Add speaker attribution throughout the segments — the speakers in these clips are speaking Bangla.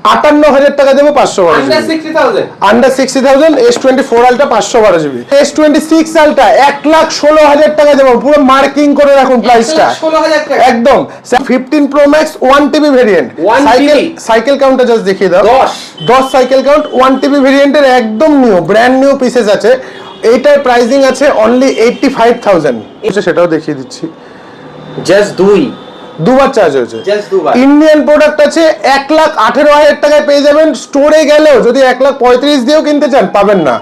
Speaker 1: 58,000 টাকা দেবো 512 under 60,000 S24 ultra 512 GB. S26 ultra 1,16,000 টাকা দেবো, পুরো মার্কিং করে রাখুন প্রাইসটা একদম। 15 pro max 1 TB variant, cycle কাউন্টটা জাস্ট দেখিয়ে দাও, 10 সাইকেল কাউন্ট, 1 টিবি ভেরিয়েন্টের একদম নিউ ব্র্যান্ড নিউ পিসেস আছে। এইটার প্রাইসিং আছে অনলি 85,000, সেটাও দেখিয়ে দিচ্ছি।
Speaker 2: জাস্ট দুবার
Speaker 1: চার্জ হয়েছে, ইন্ডিয়ান প্রোডাক্ট আছে 1,18,000 টাকায় পেয়ে যাবেন। স্টোরে গেলেও যদি 1,35,000 দিয়েও কিনতে চান পাবেন না।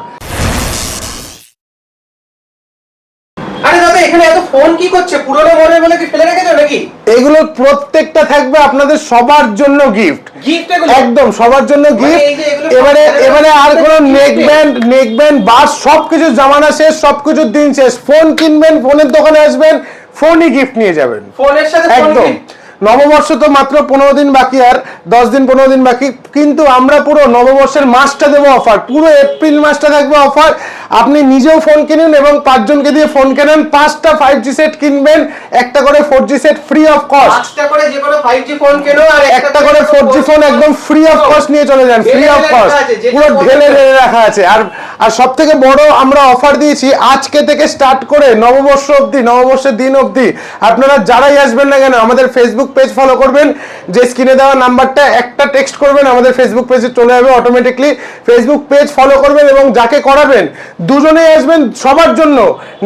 Speaker 2: আরে দাদা এখানে এত ফোন কি করছে? পুরনো মডেল বলে কি ফেলে রেখেছো নাকি?
Speaker 1: এগুলো প্রত্যেকটা থাকবে আপনাদের সবার জন্য গিফট, একদম সবার জন্য গিফট। এবারে আর কোনো নেক ব্যান্ড বাস সবকিছু জামানা শেষ, সবকিছুর দিন শেষ। ফোন কিনবেন, ফোনের দোকানে আসবেন, ফোনই গিফট নিয়ে যাবেন
Speaker 2: ফোনের সাথে।
Speaker 1: একদম নববর্ষ তো মাত্র 15 দিন বাকি, আর 10 দিন 15 দিন বাকি, কিন্তু আমরা পুরো নববর্ষের মাসটা দেবো অফার, পুরো এপ্রিল মাসটা থাকবে অফার। আপনি নিজেও ফোন কিনুন এবং 5 জনকে দিয়ে ফোন কেনেন, 5টা 5G সেট কিনবেন, একটা করে 4G set free of cost,
Speaker 2: 5টা করে যে কোনো 5G ফোন কেনো আর
Speaker 1: একটা করে 4G ফোন একদম ফ্রি অফ কস্ট নিয়ে চলে যান, ফ্রি অফ কস্ট, পুরো ঢেলে রাখা আছে। আর সবথেকে বড় আমরা অফার দিয়েছি আজকে থেকে স্টার্ট করে নববর্ষ অবধি, নববর্ষের দিন অবধি। আপনারা যারাই আসবেন না কেন আমাদের ফেসবুক পেজ ফলো করবেন, যে স্ক্রিনে দেওয়া নাম্বারটা একটা টেক্সট করবেন, আমাদের ফেসবুক পেজে চলে যাবে অটোমেটিকলি। ফেসবুক পেজ ফলো করবেন এবং যাকে করাবেন দুজনেই আসবেন, সবার জন্য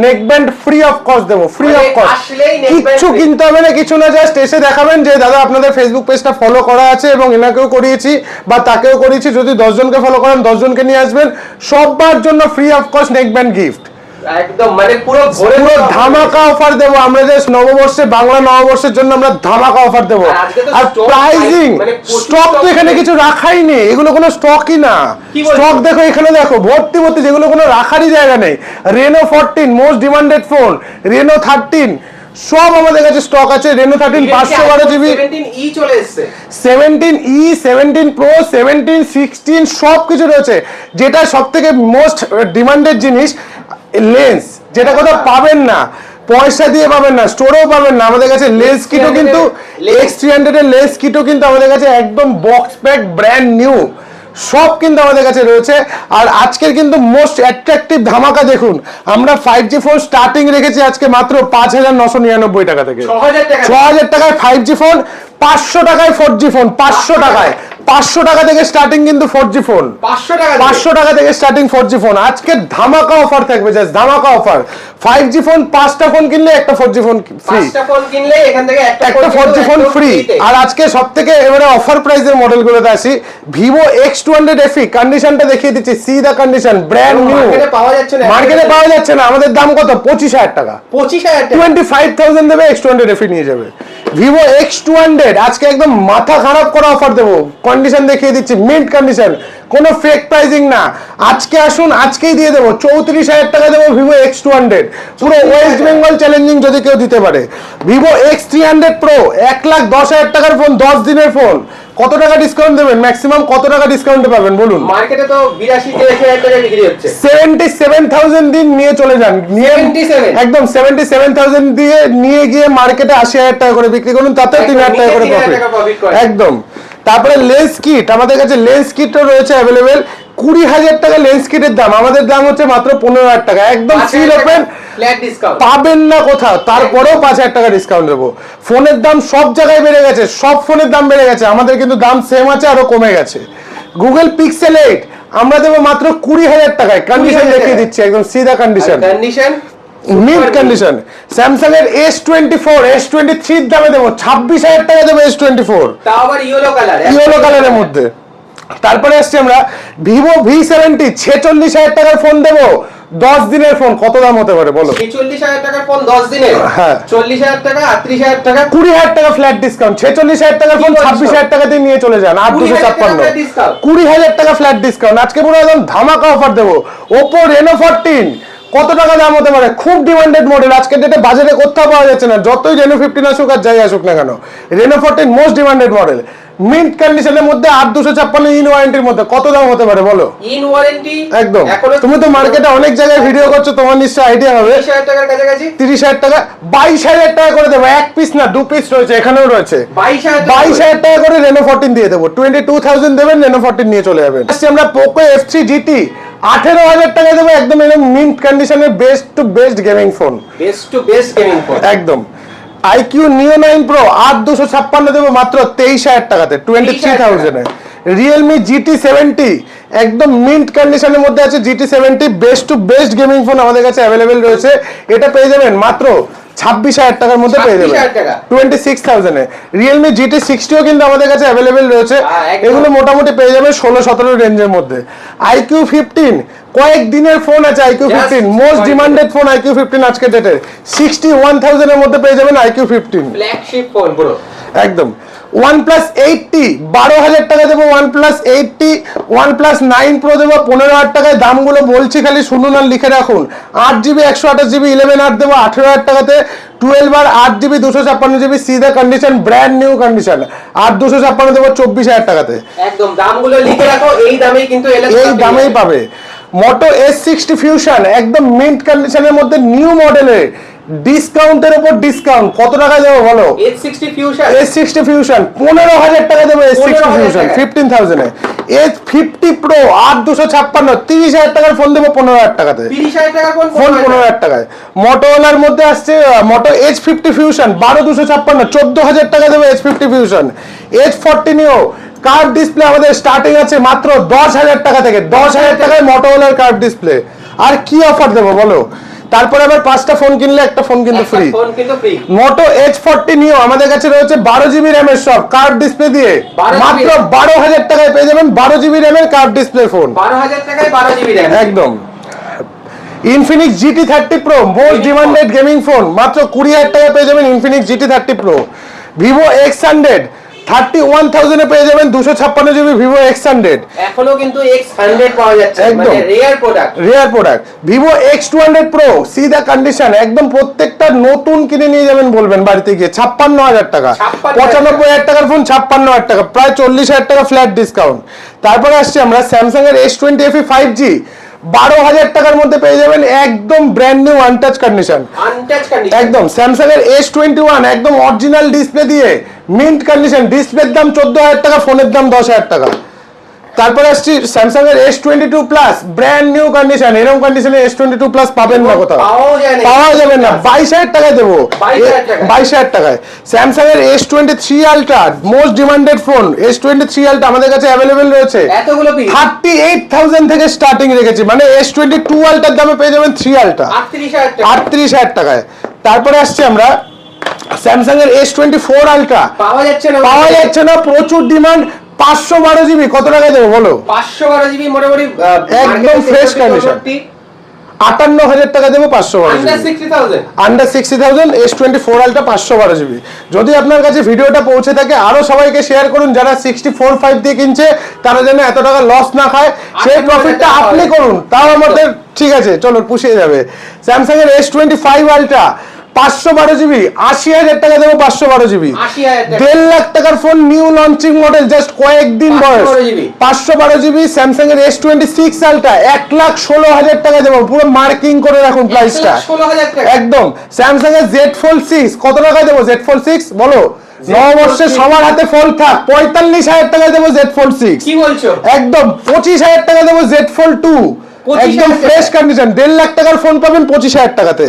Speaker 1: neck band free of cost দেবো, ফ্রি অফ কস্ট, কিচ্ছু কিনতে হবে না, কিছু না, জাস্ট এসে দেখাবেন যে দাদা আপনাদের ফেসবুক পেজটা ফলো করা আছে এবং এনাকেও করিয়েছি বা তাকেও করিয়েছি। যদি 10 জনকে ফলো করেন 10 জনকে নিয়ে আসবেন, সবার জন্য free of cost neck band gift
Speaker 2: একদম, মানে পুরো
Speaker 1: ধামাকা অফার দেবো আমরা। যে নববর্ষে, বাংলা নববর্ষের জন্য আমরা ধামাকা অফার দেবো। আর প্রাইসিং স্টক তো এখানে কিছু রাখাই নেই, এগুলো কোনো স্টকই না। স্টক দেখো, এখানে দেখো ভর্তি ভর্তি, যেগুলো কোনো রাখারই জায়গা নেই। Reno 14 most demanded phone, Reno 13 সব আমাদের কাছে স্টক আছে। রেনো 13 512 জিবি,
Speaker 2: 17E চলে এসেছে,
Speaker 1: 17E 17 Pro 17 16 সব কিছু রয়েছে। যেটা সবথেকে মোস্ট ডিমান্ডেড জিনিস লেন্স, যেটা কোথাও পাবেন না, পয়সা দিয়ে পাবেন না, স্টোরেও পাবেন না। আমাদের কাছে লেন্স কিটও কিন্তু X300 এর লেন্স কিটও কিন্তু আমাদের কাছে একদম বক্স প্যাক ব্র্যান্ড নিউ সব কিন্তু আমাদের কাছে রয়েছে। আর আজকের কিন্তু মোস্ট অ্যাট্রাকটিভ ধামাকা দেখুন, আমরা 5G ফোন স্টার্টিং রেখেছি আজকে মাত্র 5,999 টাকা থেকে। 6,000 টাকায় 5G ফোন, 500 টাকায় 4G ফোন, 500 টাকায়, 500 টাকা থেকে স্টার্টিং কিন্তু 4G ফোন, 500 টাকা থেকে স্টার্টিং 4G ফোন। আজকে ধামাকা অফার থাকবে, জাস্ট ধামাকা অফার। 5G ফোন 5টা ফোন কিনলে একটা 4G ফোন ফ্রি,
Speaker 2: 5টা ফোন কিনলে এখান থেকে একটা
Speaker 1: 4G ফোন ফ্রি। আর আজকে সবথেকে এবারে অফার প্রাইসের মডেলগুলোতে আসি। Vivo X200 FE কন্ডিশনটা দেখিয়ে দিচ্ছি, সি দা কন্ডিশন, ব্র্যান্ড নিউ, মার্কেটে পাওয়া যাচ্ছে না। আমাদের দাম কত? 25,000 টাকা, 25,000 দেবে, X200 FE নিয়ে যাবে। Vivo X200 আজকে একদম মাথা খারাপ করা অফার দেবো, কন্ডিশন দেখিয়ে দিচ্ছি, মিন্ট কন্ডিশন, কোনো ফেক প্রাইসিং না। আজকে আসুন, আজকেই দিয়ে দেবো, 34,000 টাকা দেবো Vivo X200, পুরো ওয়েস্ট বেঙ্গল চ্যালেঞ্জিং যদি কেউ দিতে পারে। Vivo X300 Pro 1,10,000 টাকার ফোন, 10 দিনের ফোন, কত টাকা ডিসকাউন্ট দেবেন? ম্যাক্সিমাম কত টাকা ডিসকাউন্টে পাবেন বলুন?
Speaker 2: মার্কেটে তো 82-83,000 টাকা বিক্রি হচ্ছে,
Speaker 1: 77,000 দিন নিয়ে চলে যান, নিয়ে একদম 77,000 দিয়ে নিয়ে গিয়ে মার্কেটে 80,000 টাকা করে বিক্রি করুন, তাতে 3,000 টাকা করে প্রফিট একদম। তারপরে লেন্স কিট, আমাদের কাছে লেন্স কিটও রয়েছে অ্যাভেলেবেল। 20,000 টাকা লেন্স কিটের দাম, আমাদের দাম হচ্ছে মাত্র 15,000 টাকা, একদম সিল ওপেন, পাবেন না কোথাও। তারপরেও 5,000 টাকা ডিসকাউন্ট দেবো। ফোনের দাম সব জায়গায় বেড়ে গেছে, সব ফোনের দাম বেড়ে গেছে, আমাদের কিন্তু দাম সেম আছে, আরো কমে গেছে। গুগল পিক্সেল 8 আমরা দেবো মাত্র 20,000 টাকায়, কন্ডিশন দেখিয়ে দিচ্ছি, একদম সিধা কন্ডিশন, মিড কন্ডিশন। স্যামসাং এর S23 এর দামে দেবো 26,000 টাকা দেবো, S24,
Speaker 2: তাও আবার ইয়েলো
Speaker 1: কালারের মধ্যে। তারপরে আসছি আমরা Vivo V70 46,000 টাকার ফোন দেবো, 10 দিনের ফোন। কত দাম হতে পারে বলো?
Speaker 2: 46,000 টাকার ফোন 10 দিনের,
Speaker 1: হ্যাঁ
Speaker 2: 40,000 টাকা, 38,000 টাকা,
Speaker 1: 20,000 টাকা ফ্ল্যাট ডিসকাউন্ট। 46,000 টাকার ফোন 26,000 টাকা দিয়ে নিয়ে চলে যান, 8,256, 20,000 টাকা ফ্ল্যাট ডিসকাউন্ট। আজকে পুরো একদম ধামাকা অফার দেবো। Oppo Reno 14 কত টাকা দাম হতে পারে? খুব ডিমান্ডেড মডেল, আজকে ডেটে বাজারে কোথাও পাওয়া যাচ্ছে না, যতই Reno 15 আসুক আর যাই আসুক না কেন, Reno 14 most demanded model. Mint কন্ডিশনের মধ্যে 8256 ইন ওয়ারেন্টির মধ্যে কত দাম হতে পারে বলো?
Speaker 2: ইন ওয়ারেন্টি
Speaker 1: একদম। তুমি তো মার্কেটে অনেক জায়গায় ভিডিও করছো, তোমার নিশ্চয়ই আইডিয়া হবে।
Speaker 2: 30,000 টাকার কাছাকাছি,
Speaker 1: 30,000 টাকা, 22,000 টাকা করে দেবো। এক পিস না, 2 পিস রয়েছে, এখানেও রয়েছে। 22,000 টাকা করে রেনো 14 দিয়ে দেবো। 22,000 দেবেন, রেনো 14 নিয়ে চলে যাবেন। আমরা পোকো F3 GT 18,000 টাকা দেবো, একদম এরকম মিন্ট কন্ডিশনের best to best gaming phone.
Speaker 2: Best to best gaming phone
Speaker 1: একদম। IQ Neo 9 Pro 8256 দেবো মাত্র 23,000 টাকাতে, 23,000 এ। Realme GT 70 একদম মিন্ট কন্ডিশনের মধ্যে আছে। GT 70 best to best gaming phone আমাদের কাছে অ্যাভেলেবেল রয়েছে। এটা পেয়ে যাবেন মাত্র 26,000 টাকার মধ্যে পেয়ে যাবেন, 26,000 এ। Realme GT 60ও কিন্তু আমাদের কাছে অ্যাভেলেবেল রয়েছে। এগুলো মোটামুটি পেয়ে যাবেন 16-17 রেঞ্জের মধ্যে। IQ 15 কয়েকদিনের ফোন আছে। IQ 15 most demanded phone. IQ 15 আজকে ডেটে 61,000 এর মধ্যে পেয়ে যাবেন IQ 15
Speaker 2: ফ্ল্যাগশিপ ফোন পুরো
Speaker 1: একদম। OnePlus 80 12,000 টাকা দেবো। OnePlus 80, OnePlus 9 Pro দেবো 15,000 টাকায়। দামগুলো বলছি, খালি শুনুন আর লিখে রাখুন। 8GB 128GB 11 দেবো 18,000 টাকাতে। 12 আর 8GB 256GB সিধা কন্ডিশন, ব্র্যান্ড নিউ কন্ডিশন। 256 দেবো 24,000 টাকাতে।
Speaker 2: একদম দামগুলো লিখে রাখো, এই দামেই কিন্তু
Speaker 1: এই দামেই পাবে। Moto S60 Fusion একদম মিন্ট কন্ডিশনের মধ্যে নিউ মডেলের, ডিসকাউন্টের উপর ডিসকাউন্ট। কত টাকা দেবো বলো?
Speaker 2: S60 Fusion
Speaker 1: 15,000 টাকা দেবো। S60 Fusion 15,000 এ। S50 Pro 8256 30,000 টাকার ফোন দেবো 15,000 টাকাতে।
Speaker 2: 30,000 টাকা কোন
Speaker 1: ফোন 15,000 টাকায়। মোটোরোলার মধ্যে আসছে Moto H50 Fusion 12,256 14,000 টাকা দেবো H50 Fusion। H40 Neo curve display আমাদের স্টার্টিং আছে মাত্র 10,000 টাকা থেকে। 10,000 টাকায় মোটোরোলার কার্ভ ডিসপ্লে। আর কি অফার দেবো বলো? তারপরে আবার 5টা ফোন কিনলে একটা ফোন কিন্তু ফ্রি। Moto H40 Neo আমাদের কাছে রয়েছে 12GB RAM এর সব কার্ভ ডিসপ্লে দিয়ে মাত্র 12,000 টাকায় পেয়ে যাবেন। 12GB RAM এর কার্ভ ডিসপ্লে ফোন
Speaker 2: 12,000 টাকায় 12GB RAM
Speaker 1: একদম। Infinix GT30 Pro most demanded gaming phone মাত্র 20,000 টাকায় পেয়ে যাবেন Infinix GT30 Pro। Vivo X100 31,000 এ পেয়ে যাবেন 256GB Vivo X100।
Speaker 2: এখনো কিন্তু X100 পাওয়া যাচ্ছে, মানে rare product. Vivo X200 Pro সিধা কন্ডিশন একদম, প্রত্যেকটা নতুন কিনে নিয়ে যাবেন বলবেন বাড়িতে গিয়ে 56,000 টাকা। 95,000 টাকার ফোন 56,000 টাকা, প্রায় 40,000 টাকা ফ্ল্যাট ডিসকাউন্ট। তারপরে আসছি আমরা স্যামসাং এর S20 FE 5G 12,000 টাকার মধ্যে পেয়ে যাবেন একদম ব্র্যান্ড নিউ আনটাচ কন্ডিশন। একদম স্যামসাং এর S21 একদম অরিজিনাল ডিসপ্লে দিয়ে মিন্ট কন্ডিশন। ডিসপ্লের দাম 14,000 টাকা, ফোনের দাম 10,000 টাকা। তারপরে আসছি স্যামসাং এর S22 plus brand new condition. এরকম কন্ডিশনে S22 প্লাস পাবেন না কোথাও, পাওয়া যাবে না। 22,000 টাকায় দেবো, 22,000 টাকায়। স্যামসাং এর S23 ultra most demanded phone. S23 ultra আমাদের কাছে অ্যাভেলেবেল রয়েছে 38,000 থেকে স্টার্টিং রেখেছি, মানে S22 আলট্রার দামে পেয়ে যাবেন 3 আলট্রা 38,000 টাকায়। তারপরে আসছি আমরা স্যামসাং এর S24 আলট্রা পাওয়া যাচ্ছে না, প্রচুর ডিমান্ড। 512GB কত টাকা দেবো বলো? 512GB মোটামুটি
Speaker 1: একদম ফ্রেশ কন্ডিশন 58,000 টাকা দেবো। 512GB under 60,000 S24 ultra 512GB। যদি আপনার কাছে ভিডিওটা পৌঁছে থাকে আরো সবাইকে শেয়ার করুন, যারা 64/5 দিয়ে কিনছে তারা যেন এত টাকা লস না খায়, সেই প্রফিটটা আপনি করুন, তাও আমাদের ঠিক আছে, চলো পুষিয়ে যাবে। স্যামসাং এর S25 আলট্রা 512GB 80,000 টাকা দেবো। 512GB 1.5 লাখ টাকার phone, new launching model, just কয়েকদিন বয়স। 512GB স্যামসাং এর S26 আলট্রা 1,16,000 টাকা দেবো। পুরো মার্কিং করে রাখুন প্রাইসটা একদম। স্যামসাং এর Z Fold 6 কত টাকা দেবো? Z Fold 6 বলো, নববর্ষে সবার হাতে ফোন থাক। 45,000 টাকা দেবো Z Fold 6।
Speaker 2: কি বলছো?
Speaker 1: একদম 25,000 টাকা দেবো Z Fold 2 একদম ফ্রেশ কন্ডিশন। 1.5 লাখ টাকার ফোন পাবেন 25,000 টাকাতে।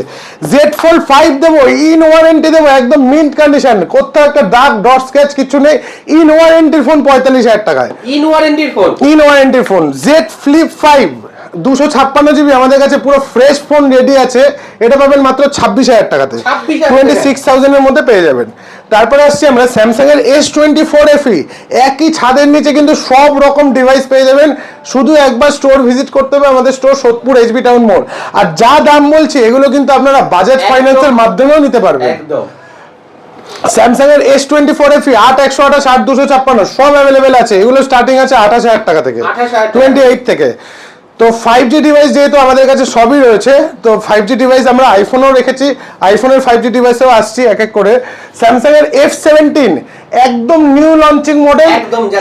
Speaker 1: Z Fold 5 দেবো, ইন ওয়ারেন্টি দেবো, একদম মিন্ট কন্ডিশন, কোথাও একটা দাগ ডট স্ক্র্যাচ কিছু নেই, ইন ওয়ারেন্টির ফোন 45,000 টাকায়। ইন ওয়ারেন্টির ফোন Z Flip 5 256GB আমাদের কাছে পুরো ফ্রেশ ফোন রেডি আছে। এটা পাবেন মাত্র 26,000 টাকাতে, 26,000 এর মধ্যে পেয়ে যাবেন। তারপরে আসছি আমরা স্যামসাং এর S24 FE। একই ছাদের নিচে কিন্তু সব রকম ডিভাইস পেয়ে যাবেন। শুধু একবার স্টোর ভিজিট করতে হবে, আমাদের স্টোর সোদপুর HB টাউন মোড়। আর যা দাম বলছি এগুলো কিন্তু আপনারা বাজাজ ফাইন্যান্সের মাধ্যমেও নিতে পারবেন। স্যামসাং এর S24 FE 8 128 8 256 সব অ্যাভেলেবেল আছে। এগুলো স্টার্টিং আছে 28,000 টাকা থেকে, 28 থেকে। তো 5G ডিভাইস যেহেতু আমাদের কাছে সবই রয়েছে, তো 5G ডিভাইস আমরা আইফোনও রেখেছি, আইফোনের 5G ডিভাইসেও আসছি এক এক করে। স্যামসাং এর F17 একদম নিউ লঞ্চিং মডেল,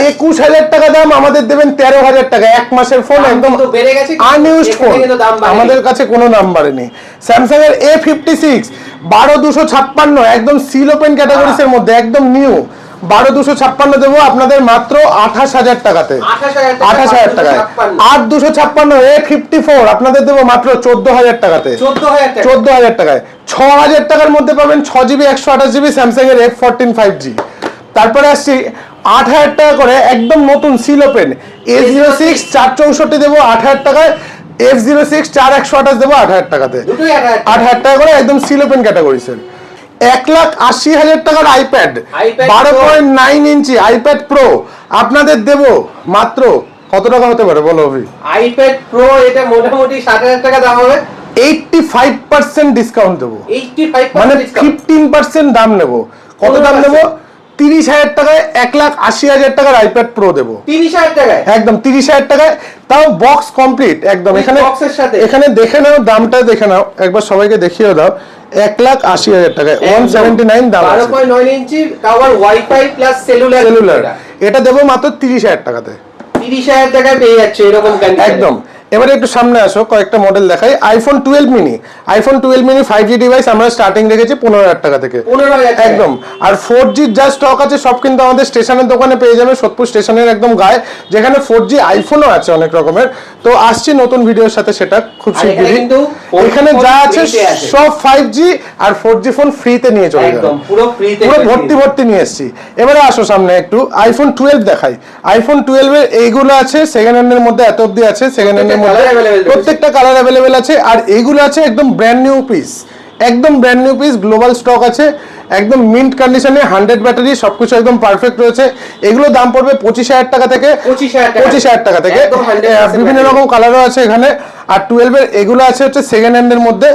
Speaker 1: 21,000 টাকা দাম, আমাদের দেবেন 13,000 টাকা। এক মাসের ফোন, একদম আনইউজড ফোন, আমাদের কাছে কোনো দাম বাড়েনি। স্যামসাং এর A56 12256, একদম সিল ওপেন ক্যাটাগরিজ এর মধ্যে, একদম নিউ, 12256 দেবো আপনাদের মাত্র 28,000 টাকাতে, 28,000 টাকায়। 8256 A54 আপনাদের দেবো মাত্র 14,000 টাকাতে, 14,000 টাকায়। 6,000 টাকার মধ্যে পাবেন 6GB 128GB স্যামসাং এর F14 5G। তারপরে আসছি 8,000 টাকা করে একদম নতুন সিল ওপেন A06 464 দেবো 8,000 টাকায়, F06 4128 দেবো 8,000 টাকাতে, 8,000 টাকা করে একদম সিল ওপেন ক্যাটাগরিজের। 1,80,000 টাকার আইপ্যাড 12.9 ইঞ্চি আইপ্যাড প্রো আপনাদের দেব মাত্র কত টাকা হতে পারে বলো অভি?
Speaker 2: আইপ্যাড প্রো এটা মোটামুটি 60,000 টাকা দাম হবে,
Speaker 1: 85% ডিসকাউন্ট দেবো,
Speaker 2: 85%
Speaker 1: মানে 15% দাম নেব। কত দাম নেব? 30,000 টাকায় 1,80,000 টাকার আইপ্যাড প্রো দেবো,
Speaker 2: 30,000 টাকায়,
Speaker 1: একদম 30,000 টাকায়, তাও বক্স কমপ্লিট একদম। এখানে এখানে দেখে নাও দামটা, দেখে নাও একবার, সবাইকে দেখিয়ে দাও। 1,80,000 টাকায় 179 দাম,
Speaker 2: 12.9 ইঞ্চি, টাওয়ার ওয়াইফাই প্লাস সেলুলার,
Speaker 1: এটা দেবো মাত্র 30,000 টাকাতে।
Speaker 2: 30,000 টাকায় পেয়ে যাচ্ছে এরকম কন্ডিশন
Speaker 1: একদম। এবারে একটু সামনে আসো, কয়েকটা মডেল দেখাই। IPhone 12 mini, iPhone 12 mini 5G device আমরা স্টার্টিং রেখেছি 15,000 টাকা থেকে,
Speaker 2: 15,000
Speaker 1: একদম। আর 4G যা স্টক আছে সব কিন্তু আমাদের স্টেশনের দোকানে পেয়ে যাবে, সোদপুর স্টেশনের একদম গায়ে, যেখানে 4G আইফোনও আছে অনেক রকমের। তো আসছি নতুন ভিডিওর সাথে, সেটা খুব শিগগিরই। এখানে যা আছে সব 5G আর 4G ফোন ফ্রিতে নিয়ে চলে যাবে,
Speaker 2: একদম পুরো ফ্রিতে,
Speaker 1: পুরো ভর্তি নিয়ে এসেছি। এবারে আসো সামনে একটু আইফোন 12 দেখাই। আইফোন 12 এর এইগুলো আছে সেকেন্ড হ্যান্ডের মধ্যে, এত অবধি আছে সেকেন্ড হ্যান্ডের মধ্যে, প্রত্যেকটা কালার অ্যাভেলেবেল আছে। আর এইগুলো আছে একদম ব্র্যান্ড নিউ পিস, একদম brand new piece, global stock আছে, একদম মিন্ট কন্ডিশনে, 100 ব্যাটারি, সবকিছু একদম পারফেক্ট রয়েছে। এগুলো দাম পড়বে 25,000 টাকা থেকে, 25,000 টাকা থেকে। বিভিন্ন রকম কালারও আছে এখানে। আর 12 এর এগুলো আছে হচ্ছে সেকেন্ড হ্যান্ডের মধ্যে,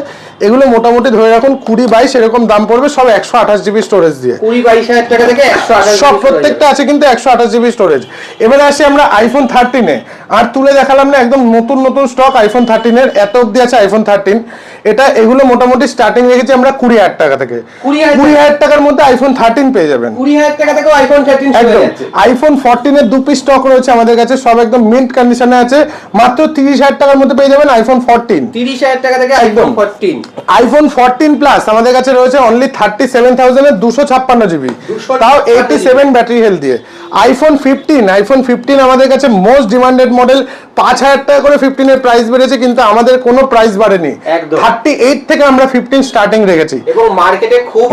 Speaker 1: এগুলো মোটামুটি ধরে রাখুন 20-22 এরকম দাম পড়বে, সব 128GB স্টোরেজ দিয়ে,
Speaker 2: 20-22,000 টাকা থেকে 128
Speaker 1: সব প্রত্যেকটা আছে কিন্তু 128GB স্টোরেজ। এবারে আসি আমরা আইফোন 13-এ, আর তুলে দেখালাম না, একদম নতুন স্টক আইফোন 13-এর, এত অবধি আছে আইফোন 13। এটা এগুলো মোটামুটি স্টার্টিং রেখেছি আমরা 20,000 টাকা থেকে, 20,000 টাকার মধ্যে আইফোন 13 পেয়ে যাবেন,
Speaker 2: 20,000 টাকা থেকে আইফোন 13
Speaker 1: একদম। আইফোন 14 এর 2 পিস স্টক রয়েছে আমাদের কাছে, সব একদম মিন্ট কন্ডিশনে আছে, মাত্র 30,000 টাকার মধ্যে পেয়ে যাবেন আইফোন 14,
Speaker 2: 30,000 টাকা থেকে আইফোন 14।
Speaker 1: আইফোন 14 প্লাস আমাদের কাছে রয়েছে অনলি 37,000 এর 256GB, তাও 87 ব্যাটারি হেলথ দিয়ে। আইফোন 15 আমাদের কাছে মোস্ট ডিমান্ডেড মডেল, 5,000 টাকা করে 15 এর প্রাইস বেড়েছে, কিন্তু আমাদের কোনো প্রাইস বাড়েনি, 38 থেকে আমরা 15 স্টার্টিং রেখেছি,
Speaker 2: এবং মার্কেটে খুব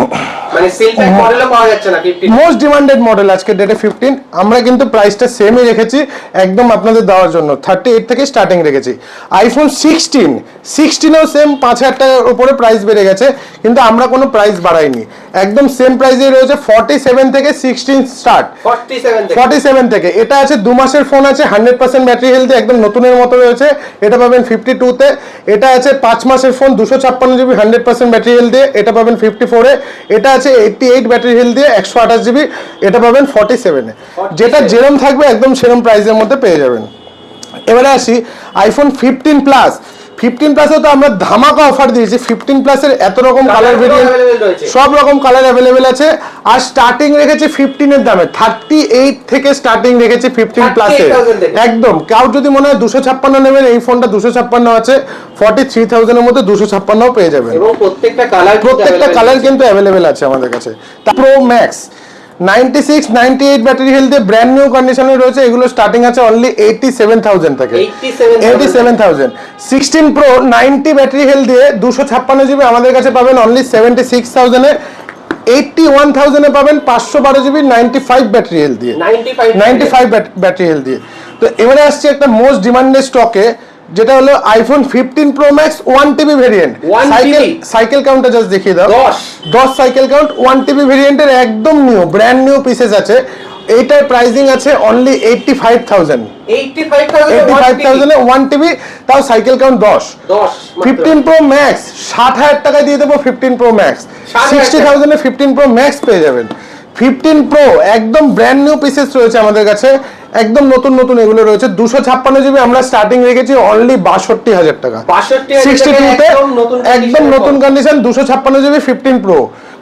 Speaker 2: মানে সেল প্যাক মডেলও পাওয়া যাচ্ছে না 15,
Speaker 1: মোস্ট ডিমান্ডেড মডেল আজকে ডেটে 15। আমরা কিন্তু প্রাইসটা সেমই রেখেছি একদম আপনাদের দেওয়ার জন্য, 38 থেকে স্টার্টিং রেখেছি। আইফোন 16-এও সেম 5,000 টাকার উপরে প্রাইস বেড়ে গেছে, কিন্তু আমরা কোনো প্রাইস বাড়াইনি, একদম সেম প্রাইসেই রয়েছে। 47 থেকে 16 স্টার্ট, 47 থেকে। এটা আছে 2 মাসের ফোন আছে, 100% ব্যাটারি হেলথ, একদম নতুনের মতো রয়েছে, এটা পাবেন 52-তে। এটা আছে 5 মাসের ফোন, 256GB 100% ব্যাটারি হেলথ দিয়ে, এটা পাবেন 54-এ। এটা আছে 88 ব্যাটারি হেলথ দিয়ে 128GB, এটা পাবেন 47-এ। যেটা যেরকম থাকবে একদম সেরকম প্রাইসের মধ্যে পেয়ে যাবেন। এবারে আসি আইফোন 15 প্লাস। 15 প্লাসে তো আমরা ধামাকা অফার দিয়েছি, 15 প্লাসের এত রকম কালার ভেরিয়েন্ট, সব রকম কালার অ্যাভেলেবেল আছে। আর স্টার্টিং রেখেছি 15 এর দামে, 38 থেকে স্টার্টিং রেখেছি 15 প্লাসে, একদম। কাউ যদি মনে হয় 256 নেবেন, এই ফোনটা 256 আছে, 43,000 এর মধ্যে 256ও পেয়ে যাবেন,
Speaker 2: এবং প্রত্যেকটা কালার
Speaker 1: কিন্তু অ্যাভেলেবেল আছে আমাদের কাছে। প্রো ম্যাক্স 96-98 ব্যাটারি হেলথে ব্র্যান্ড নিউ কন্ডিশনে রয়েছে, এগুলো স্টার্টিং আছে অনলি 87,000 থেকে, 87,000। 16 প্রো 90 ব্যাটারি হেলথ দিয়ে 256GB আমাদের কাছে পাবেন অনলি 76,000 এ। 81,000 এ পাবেন 512GB 95 ব্যাটারি হেলথ দিয়ে, 95 ব্যাটারি হেলথ দিয়ে। তো এবারে আসছে একটা মোস্ট ডিমান্ডেড স্টকে, যেটা হলো iPhone 15 pro max 1TB variant. Cycle কাউন্টটা জাস্ট দেখিয়ে দাও, 10 সাইকেল কাউন্ট, 1TB ভেরিয়েন্টের একদম নিউ ব্র্যান্ড নিউ পিসেস আছে। এইটার প্রাইসিং আছে অনলি 85,000 এ 1TB, তাও সাইকেল কাউন্ট 10। 15 প্রো ম্যাক্স 60,000 টাকায় দিয়ে দেবো 15 প্রো ম্যাক্স, 60,000 এ 15 প্রো ম্যাক্স পেয়ে যাবেন। 15 প্রো একদম ব্র্যান্ড নিউ পিসেস রয়েছে আমাদের কাছে, একদম নতুন নতুন এগুলো রয়েছে। 256 জিবি আমরা স্টার্টিং রেখেছি অনলি 62,000 টাকা।
Speaker 2: 62,000
Speaker 1: একদম নতুন condition 256 GB 15 pro.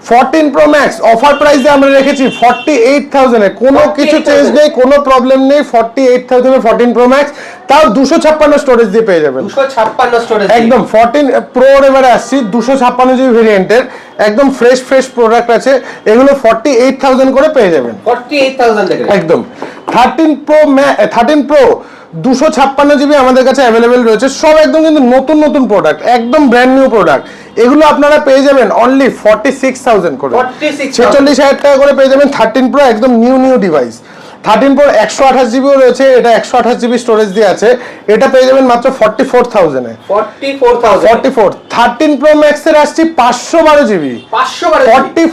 Speaker 1: 14 pro max offer প্রাইসে আমরা রেখেছি 48,000 এ, কোনো কিছু চেঞ্জ নেই, কোনো প্রবলেম নেই। 48,000 এ 14 প্রো ম্যাক্স, তাও 256 স্টোরেজ দিয়ে পেয়ে যাবেন।
Speaker 2: 256 স্টোরেজ
Speaker 1: একদম 14 প্রো এবারে আসছি 256 জিবি ভেরিয়েন্টের, একদম ফ্রেশ প্রোডাক্ট আছে এগুলো 48,000 করে পেয়ে যাবেন।
Speaker 2: 48,000 থেকে
Speaker 1: একদম 13 প্রো 256 জিবি আমাদের কাছে অ্যাভেলেবেল রয়েছে, সব একদম কিন্তু নতুন নতুন প্রোডাক্ট, একদম ব্র্যান্ড নিউ প্রোডাক্ট। এগুলো আপনারা পেয়ে যাবেন অনলি 46,000 করে, 46,000 টাকা করে পেয়ে যাবেন 13 প্রো, একদম নিউ ডিভাইস। 13 প্রো 128 জিবিও রয়েছে, এটা 128 জিবি স্টোরেজ দিয়ে আছে, এটা পেয়ে যাবেন মাত্র 44,000 এ। 44 13 প্রো ম্যাক্স এর আসছে 512 জিবি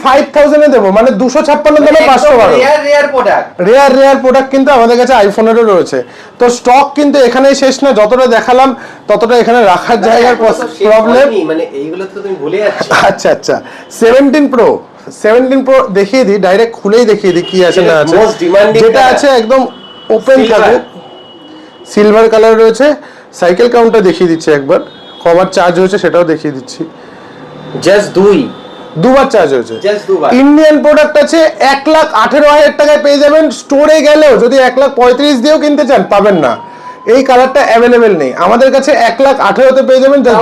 Speaker 1: 45,000 এ দেবো, মানে 256 দামে 512। রেয়ার প্রোডাক্ট কিন্তু আমাদের কাছে আইফোনেরও রয়েছে। তো স্টক কিন্তু এখানেই শেষ না, যতটা দেখালাম ততটা এখানে রাখার জায়গার প্রবলেম,
Speaker 2: মানে এইগুলো তো তুমি ভুলে যাচ্ছ।
Speaker 1: আচ্ছা 17 প্রো দেখিয়ে দিই, ডাইরেক্ট খুলেই দেখিয়ে দিই কি আছে না আছে। যেটা আছে একদম ওপেন থাকুক, সিলভার কালার রয়েছে। সাইকেল কাউন্টটা দেখিয়ে দিচ্ছি একবার, কবার চার্জ হয়েছে সেটাও দেখিয়ে দিচ্ছি।
Speaker 2: জাস্ট
Speaker 1: দুবার চার্জ হয়েছে। ইন্ডিয়ান প্রোডাক্ট আছে 1,18,000 টাকায় পেয়ে যাবেন। স্টোরে গেলেও যদি 1,35,000 দিয়েও কিনতে চান পাবেন না, এই কালারটা অ্যাভেলেবেল নেই আমাদের কাছে। 1,18,000 পেয়ে যাবেন জাস্ট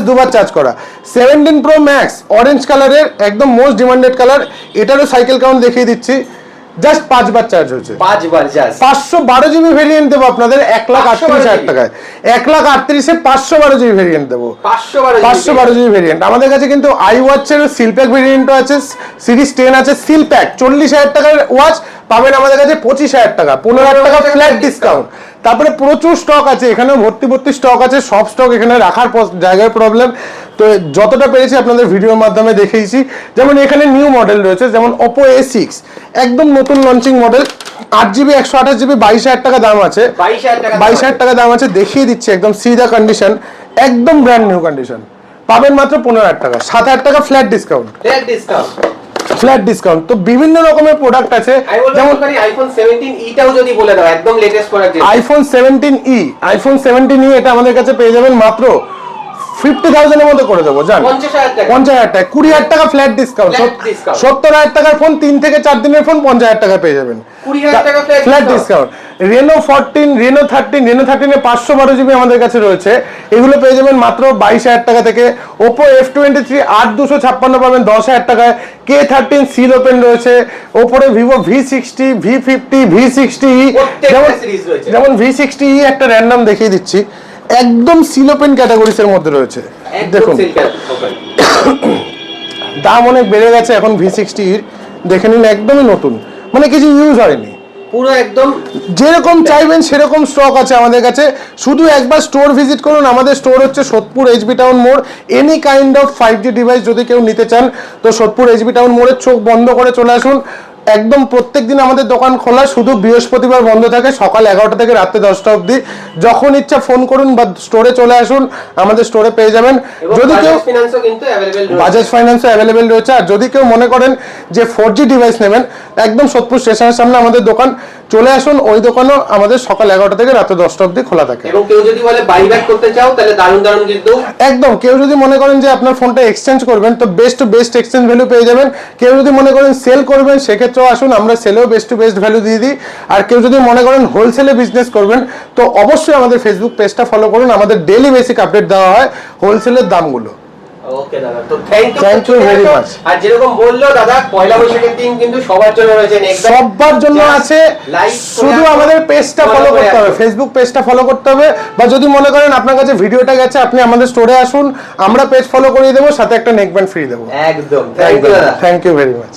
Speaker 1: দুবার চার্জ করা। 17 প্রো ম্যাক্স অরেঞ্জ কালারের, একদম মোস্ট ডিমান্ডেড কালার, এটারও সাইকেল কাউন্ট দেখিয়ে দিচ্ছি। জাস্ট 5 বার চার্জ হয়েছে, 512 জিবি ভেরিয়েন্ট দেবো আপনাদের 1,38,000 টাকায়। 1,38,000 এ 512 জিবি ভেরিয়েন্ট দেবো, 512 জিবি ভেরিয়েন্ট। আমাদের কাছে কিন্তু আই ওয়াচের সিলপ্যাক ভেরিয়েন্টও আছে, সিরিজ 10 আছে সিলপ্যাক। 40,000 টাকার ওয়াচ পাবেন আমাদের কাছে 25,000 টাকা, 15,000 টাকা ফ্ল্যাট ডিসকাউন্ট। তারপরে প্রচুর স্টক আছে এখানে, ভর্তি স্টক আছে, সব স্টক এখানে রাখার জায়গায় প্রবলেম। তো যতটা পেরেছি আপনাদের ভিডিওর মাধ্যমে দেখিয়েছি। যেমন এখানে নিউ মডেল রয়েছে, যেমন Oppo A6 একদম নতুন লঞ্চিং মডেল, 8GB 128GB 22,000 টাকা দাম আছে, 22,000 টাকা দাম আছে। দেখিয়ে দিচ্ছি একদম সি দা কন্ডিশন, একদম ব্র্যান্ড নিউ কন্ডিশন, পাবেন মাত্র 15,000 টাকা, 7,000 টাকা ফ্ল্যাট ডিসকাউন্ট। তো বিভিন্ন রকমের প্রোডাক্ট আছে, যেমন
Speaker 2: আইফোন 17e টাও যদি বলে দাও, একদম লেটেস্ট প্রোডাক্ট।
Speaker 1: আইফোন 17e এটা আমাদের কাছে পেয়ে যাবেন মাত্র 50,000 এর মধ্যে করে দেবো, জান 50,000 টাকা, 20,000 টাকা ফ্ল্যাট ডিসকাউন্ট। 70,000 টাকার ফোন 3 থেকে 4 দিনের ফোন 50,000 টাকা পেয়ে যাবেন,
Speaker 2: 20,000 টাকা
Speaker 1: ফ্ল্যাট ডিসকাউন্ট। রেনো 14, রেনো 13 এ 512 জিবি আমাদের কাছে রয়েছে, এগুলো পেয়ে যাবেন মাত্র 22,000 টাকা থেকে। Oppo F23 8,256 পাবেন 10,000 টাকায়। K13 সিল ওপেন রয়েছে, ওপরে Vivo V60, V50, V60e, যেমন V60e একটা র্যান্ডম দেখিয়ে দিচ্ছি, একদম সিল ওপেন ক্যাটাগরিজের মধ্যে রয়েছে। দেখুন দাম অনেক বেড়ে গেছে এখন V60 দেখে নিন, একদমই নতুন, মানে কিছু ইউজ হয়নি,
Speaker 2: পুরো একদম
Speaker 1: যেরকম চাইবেন সেরকম স্টক আছে আমাদের কাছে। শুধু একবার স্টোর ভিজিট করুন, আমাদের স্টোর হচ্ছে সোদপুর HB টাউন মোড়। Any kind of 5G device যদি কেউ নিতে চান তো সোদপুর HB টাউন মোড়ে চোখ বন্ধ করে চলে আসুন। একদম প্রত্যেকদিন আমাদের দোকান খোলা, শুধু বৃহস্পতিবার বন্ধ থাকে সকাল 11টা থেকে রাত্রে 10টা অবধি। যখন ইচ্ছা ফোন করুন বা স্টোরে চলে আসুন, আমাদের স্টোরে পেয়ে যাবেন। যদি কেউ বাজাজ ফাইন্যান্সও অ্যাভেলেবেল রয়েছে। আর যদি কেউ মনে করেন যে 4G ডিভাইস নেবেন, একদম সোদপুর স্টেশনের সামনে আমাদের দোকান, চলে আসুন। ওই দোকানও আমাদের সকাল 11টা থেকে রাতে 10টা অবধি খোলা থাকে।
Speaker 2: এবং কেউ যদি বলে বাইব্যাক করতে চাও তাহলে দারুণ কিন্তু
Speaker 1: একদম, কেউ যদি মনে করেন যে আপনার ফোনটা এক্সচেঞ্জ করবেন তো best to best exchange value পেয়ে যাবেন। কেউ যদি মনে করেন সেল করবেন সেক্ষেত্রেও আসুন, আমরা সেলেও বেস্ট টু বেস্ট ভ্যালু দিয়ে দিই। আর কেউ যদি মনে করেন হোলসেলে বিজনেস করবেন তো অবশ্যই আমাদের ফেসবুক পেজটা ফলো করুন, আমাদের ডেইলি বেসিক আপডেট দেওয়া হয় হোলসেলের দামগুলো।
Speaker 2: ওকে দাদা, তো থ্যাংক
Speaker 1: ইউ ভেরি মাচ।
Speaker 2: আর যেরকম বললো দাদা, পয়লা বৈশাখের দিন কিন্তু সবার জন্য রয়েছে,
Speaker 1: সবার জন্য আছে, শুধু আমাদের পেজটা ফলো করতে হবে, ফেসবুক পেজটা ফলো করতে হবে। বা যদি মনে করেন আপনার কাছে ভিডিওটা গেছে, আপনি আমাদের স্টোরে আসুন, আমরা পেজ ফলো করিয়ে দেবো, সাথে একটা নেক ব্যান্ড ফ্রি দেবো।
Speaker 2: একদম
Speaker 1: থ্যাংক ইউ ভেরি মাচ।